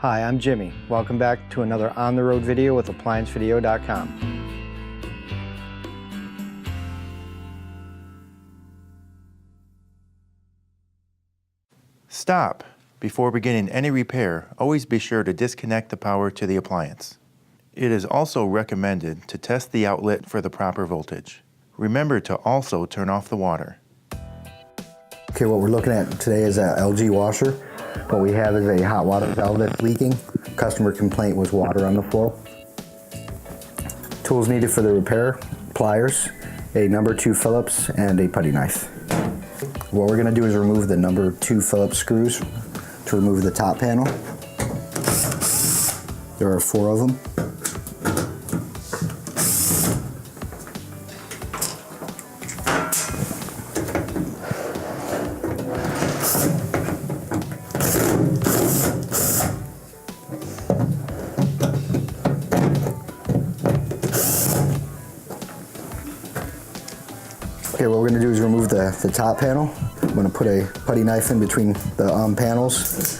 Hi, I'm Jimmy. Welcome back to another on-the-road video with ApplianceVideo.com. Stop! Before beginning any repair, always be sure to disconnect the power to the appliance. It is also recommended to test the outlet for the proper voltage. Remember to also turn off the water. Okay, what we're looking at today is an LG washer. What we have is a hot water valve that's leaking. Customer complaint was water on the flow. Tools needed for the repair: pliers, a number 2 Phillips, and a putty knife. What we're going to do is remove the number 2 Phillips screws to remove the top panel. There are 4 of them. Okay, what we're going to do is remove the top panel. I'm going to put a putty knife in between the panels,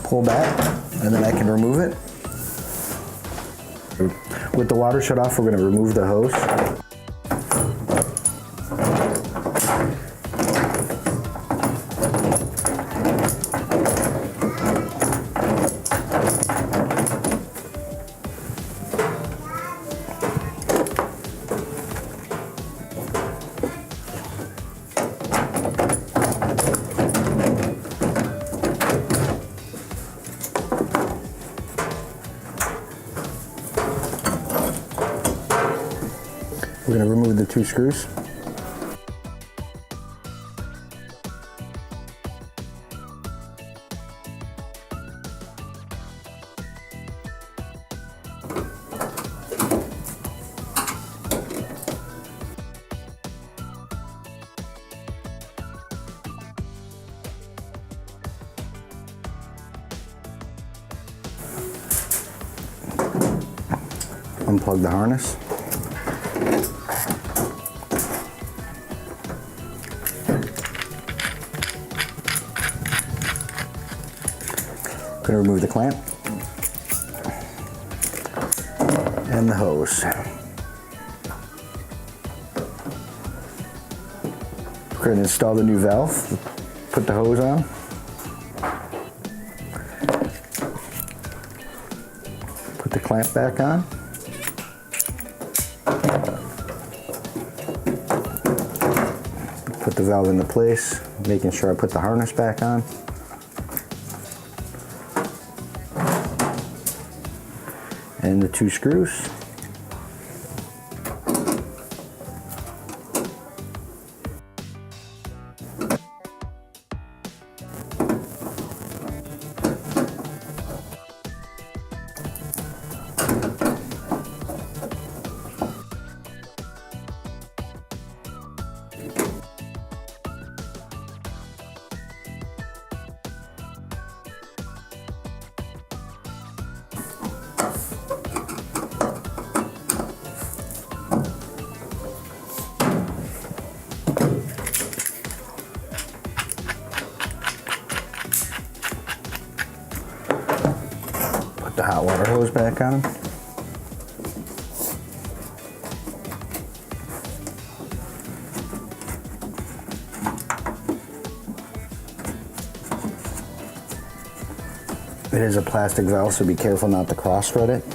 pull back, and then I can remove it. With the water shut off, we're going to remove the hose. We're going to remove the 2 screws. Unplug the harness. Going to remove the clamp and the hose. We're going to install the new valve. Put the hose on. Put the clamp back on. Put the valve into place, making sure I put the harness back on. And the 2 screws. The hot water hose back on. It is a plastic valve, so be careful not to cross-thread it.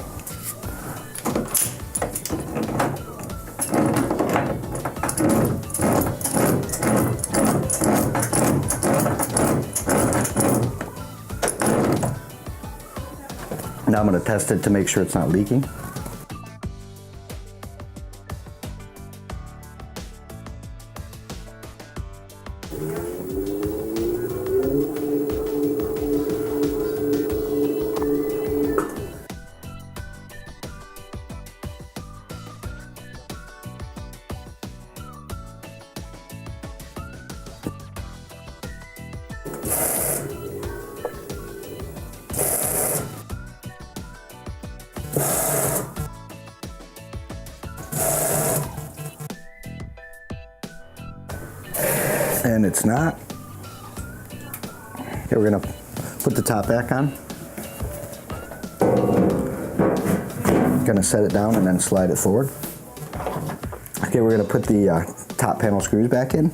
Now I'm going to test it to make sure it's not leaking. And it's not. Okay, we're gonna Put the top back on. Gonna set it down and then slide it forward. Okay, we're gonna put the top panel screws back in.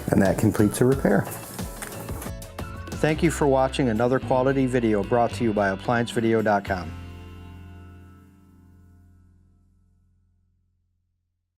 And that completes a repair. Thank you for watching another quality video brought to you by ApplianceVideo.com.